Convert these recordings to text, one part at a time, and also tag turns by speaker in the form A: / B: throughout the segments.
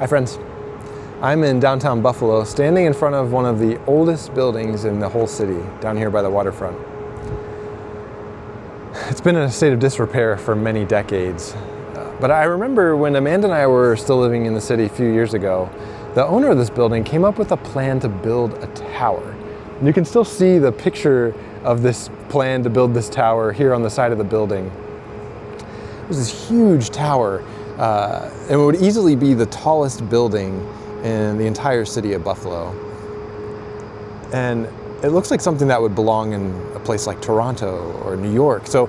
A: Hi friends, I'm in downtown Buffalo, standing in front of one of the oldest buildings in the whole city, down here by the waterfront. It's been in a state of disrepair for many decades, but I remember when Amanda and I were still living in the city a few years ago, the owner of this building came up with a plan to build a tower. And you can still see the picture of this plan to build this tower here on the side of the building. It was this huge tower, and it would easily be the tallest building in the entire city of Buffalo. And it looks like something that would belong in a place like Toronto or New York. So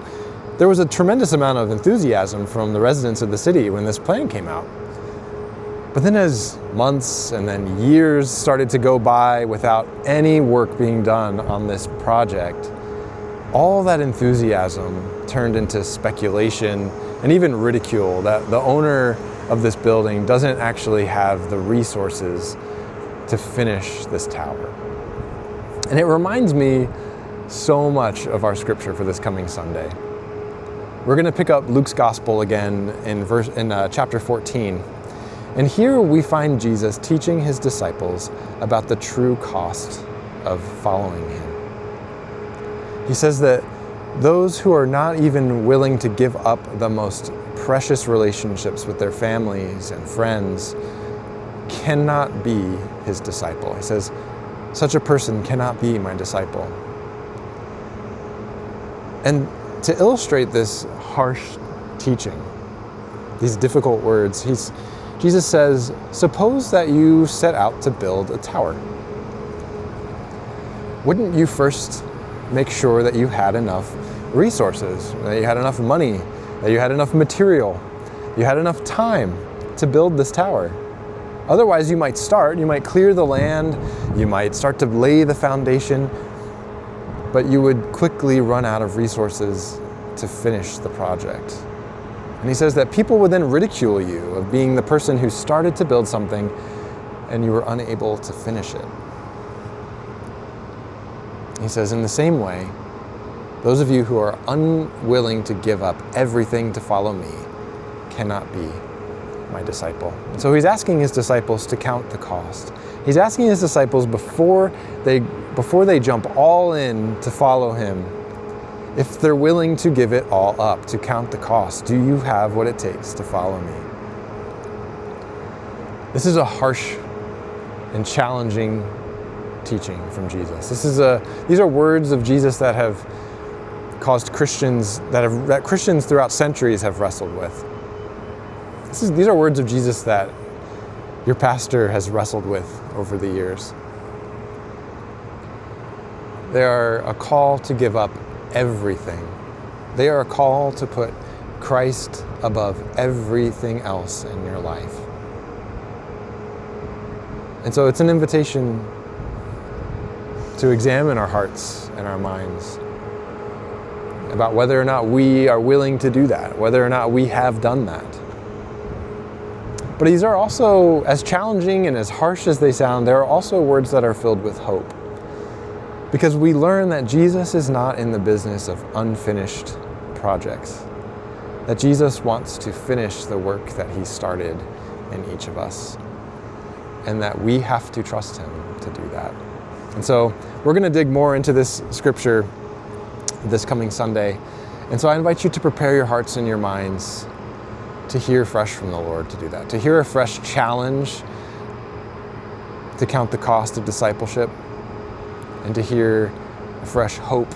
A: there was a tremendous amount of enthusiasm from the residents of the city when this plan came out. But then as months and then years started to go by without any work being done on this project, all that enthusiasm turned into speculation and even ridicule that the owner of this building doesn't actually have the resources to finish this tower. And it reminds me so much of our scripture for this coming Sunday. We're going to pick up Luke's gospel again in chapter 14. And here we find Jesus teaching his disciples about the true cost of following him. He says that those who are not even willing to give up the most precious relationships with their families and friends cannot be his disciple. He says, such a person cannot be my disciple. And to illustrate this harsh teaching, these difficult words, Jesus says, suppose that you set out to build a tower. Wouldn't you first make sure that you had enough resources, that you had enough money, that you had enough material, you had enough time to build this tower? Otherwise, you might clear the land, you might start to lay the foundation, but you would quickly run out of resources to finish the project. And he says that people would then ridicule you of being the person who started to build something and you were unable to finish it. He says, in the same way, those of you who are unwilling to give up everything to follow me cannot be my disciple. And so he's asking his disciples to count the cost. He's asking his disciples before they jump all in to follow him, if they're willing to give it all up, to count the cost. Do you have what it takes to follow me? This is a harsh and challenging teaching from Jesus. These are words of Jesus that have caused Christians, that Christians throughout centuries have wrestled with. These are words of Jesus that your pastor has wrestled with over the years. They are a call to give up everything. They are a call to put Christ above everything else in your life. And so it's an invitation to examine our hearts and our minds about whether or not we are willing to do that, whether or not we have done that. But these are also, as challenging and as harsh as they sound, there are also words that are filled with hope. Because we learn that Jesus is not in the business of unfinished projects. That Jesus wants to finish the work that he started in each of us. And that we have to trust him to do that. And so we're going to dig more into this scripture this coming Sunday. And so I invite you to prepare your hearts and your minds to hear fresh from the Lord to do that. To hear a fresh challenge to count the cost of discipleship, and to hear a fresh hope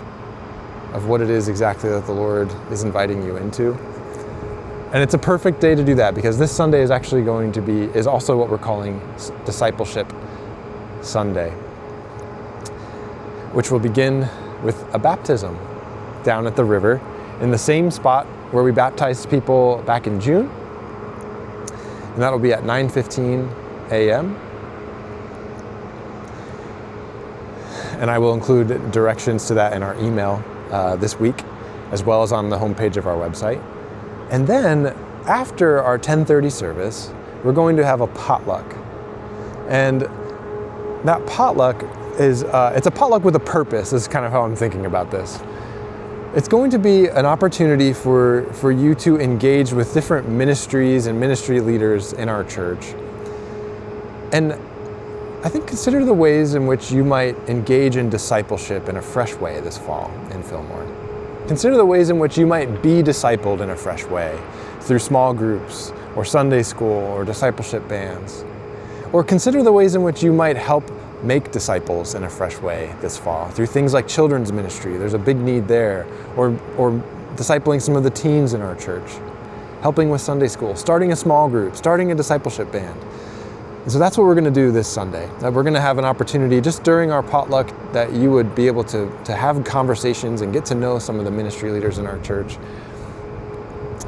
A: of what it is exactly that the Lord is inviting you into. And it's a perfect day to do that, because this Sunday is actually is also what we're calling Discipleship Sunday, which will begin with a baptism down at the river in the same spot where we baptized people back in June. And that'll be at 9:15 a.m. And I will include directions to that in our email this week, as well as on the homepage of our website. And then after our 10:30 service, we're going to have a potluck. And that potluck it's a potluck with a purpose, is kind of how I'm thinking about this. It's going to be an opportunity for you to engage with different ministries and ministry leaders in our church And I think consider the ways in which you might engage in discipleship in a fresh way this fall in Fillmore. Consider the ways in which you might be discipled in a fresh way through small groups or Sunday school or discipleship bands. Or consider the ways in which you might help make disciples in a fresh way this fall through things like children's ministry. There's a big need there. Or discipling some of the teens in our church, helping with Sunday school, starting a small group, starting a discipleship band. And so that's what we're going to do this Sunday. That we're going to have an opportunity just during our potluck that you would be able to have conversations and get to know some of the ministry leaders in our church.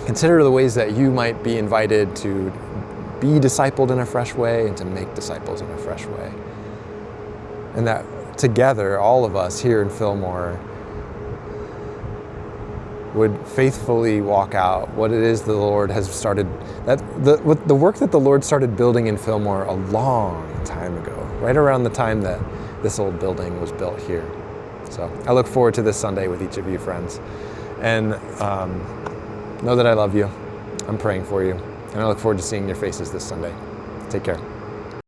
A: Consider the ways that you might be invited to be discipled in a fresh way and to make disciples in a fresh way. And that together, all of us here in Fillmore would faithfully walk out what it is the Lord has started, the work that the Lord started building in Fillmore a long time ago, right around the time that this old building was built here. So I look forward to this Sunday with each of you, friends. And know that I love you. I'm praying for you. And I look forward to seeing your faces this Sunday. Take care.